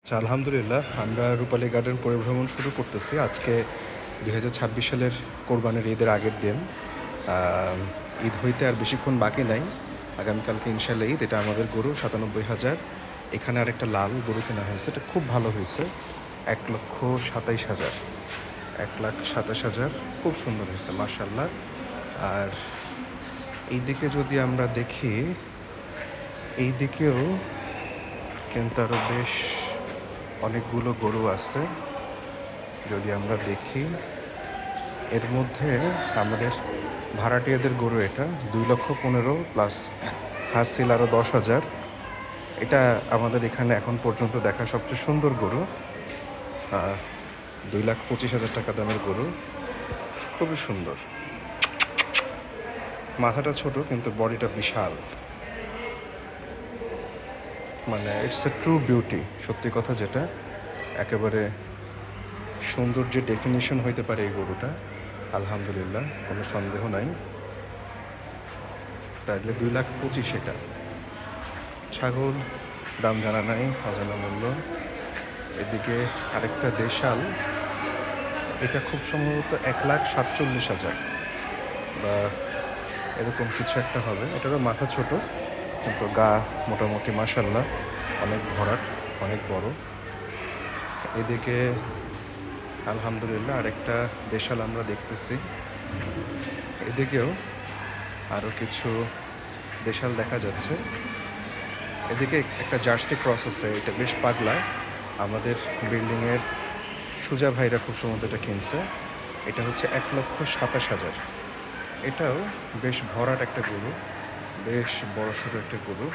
আচ্ছা, আলহামদুলিল্লাহ আমরা রূপালী গার্ডেন পরিভ্রমণ শুরু করতেছি আজকে 2026 সালের কোরবানির ঈদের আগের দিন। ঈদ হইতে আর বেশিক্ষণ বাকি নাই, আগামীকালকে ইনশাল্লাহ ঈদ। এটা আমাদের গরু 97,000। এখানে আরেকটা লাল গরু কেনা হয়েছে, এটা খুব ভালো হয়েছে, 1,27,000, 1,27,000, খুব সুন্দর হয়েছে মাশাল্লাহ। আর এই দিকে যদি আমরা দেখি, এই দিকেও কিন্তু আরও বেশ অনেকগুলো গরু আছে। যদি আমরা দেখি, এর মধ্যে আমাদের ভাড়াটিয়াদের গরু এটা 2,15,000 প্লাস হাসিল আরও 10,000। এটা আমাদের এখানে এখন পর্যন্ত দেখা সবচেয়ে সুন্দর গরু। 2,25,000 টাকা দামের গরু, খুবই সুন্দর। মাথাটা ছোট কিন্তু বডিটা বিশাল, মানে ইটস এ ট্রু বিউটি। সত্যি কথা যেটা, একেবারে সৌন্দর্যের ডেফিনিশন হইতে পারে এই গরুটা, আলহামদুলিল্লাহ, কোনো সন্দেহ নাই। তাহলে 2,25,000 এটা। ছাগল দাম জানা নাই, অজানা মূল্য। এদিকে আরেকটা দেশাল, এটা খুব সম্ভবত 1,47,000 বা এরকম কিছু একটা হবে। এটারও মাথা ছোট কিন্তু গা মোটামুটি মাশাল্লাহ অনেক ভরাট, অনেক বড়। এদিকে আলহামদুলিল্লাহ আরেকটা দেশাল আমরা দেখতেছি। এদিকেও আরও কিছু দেশাল দেখা যাচ্ছে। এদিকে একটা জার্সি ক্রস আছে, এটা বেশ পাগলা। আমাদের বিল্ডিংয়ের সুজা ভাইরা খুব সম্ভবত এটা কিনছে। এটা হচ্ছে 1,27,000। এটাও বেশ ভরাট একটা গরু, বেশ বড়সড় একটা গরু,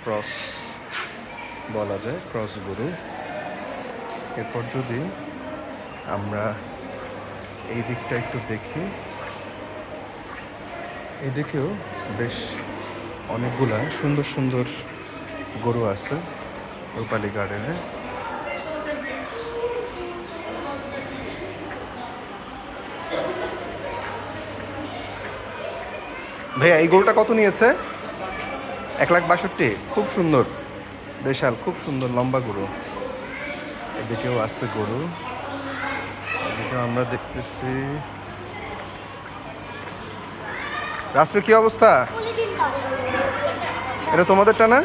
ক্রস বলা যায়, ক্রস গরু। এরপর যদি আমরা এই দিকটা একটু দেখি, এদিকেও বেশ অনেকগুলা সুন্দর সুন্দর গরু আছে রূপালী গার্ডেনে। ভাইয়া এই গরুটা কত নিয়েছে? 1,62,000। খুব সুন্দর দেশাল, খুব সুন্দর লম্বা গরু। এদিকেও আছে গরু, এদিকেও আমরা দেখতেছি। রাস্তা কি অবস্থা? এটা তোমাদেরটা না?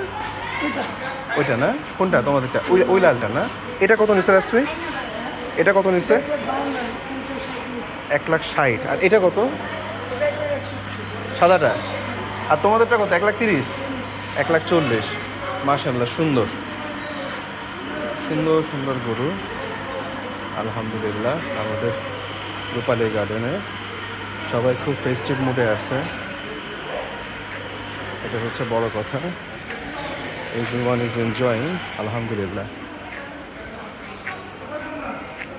ওইটা না? কোনটা তোমাদেরটা? ওই লালটা না? এটা কত নিচ্ছে রাসমি? এটা কত নিচ্ছে? 1,60,000। আর এটা কত? সাদাটা? আর তোমাদেরটা কত? 1,30,000, 1,40,000। মাশাল্লাহ, সুন্দর সুন্দর সুন্দর গরু আলহামদুলিল্লাহ। আমাদের রূপালী গার্ডেনে সবাই খুব ফেস্টিভ মুডে আছে, এটা হচ্ছে বড় কথা। এভরিওয়ান ইজ এনজয়িং, আলহামদুলিল্লাহ।